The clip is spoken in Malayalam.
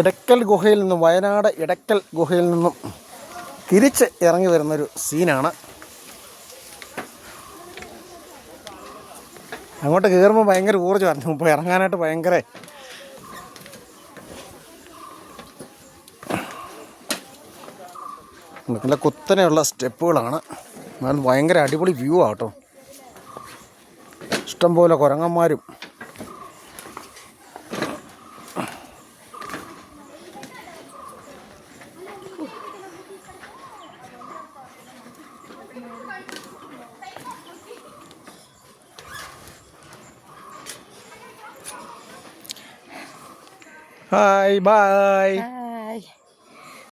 ഇടയ്ക്കൽ ഗുഹയിൽ നിന്നും വയനാട് ഇടയ്ക്കൽ ഗുഹയിൽ നിന്നും തിരിച്ച് ഇറങ്ങി വരുന്നൊരു സീനാണ്. അങ്ങോട്ട് കയറുമ്പോൾ ഭയങ്കര ഊർജ്ജമായിരുന്നു, ഇപ്പോൾ ഇറങ്ങാനായിട്ട് ഭയങ്കര നല്ല കുത്തനെയുള്ള സ്റ്റെപ്പുകളാണ്. എന്നാലും ഭയങ്കര അടിപൊളി വ്യൂ ആട്ടോ. ഇഷ്ടംപോലെ കുരങ്ങന്മാരും ഹായ് ബൈ.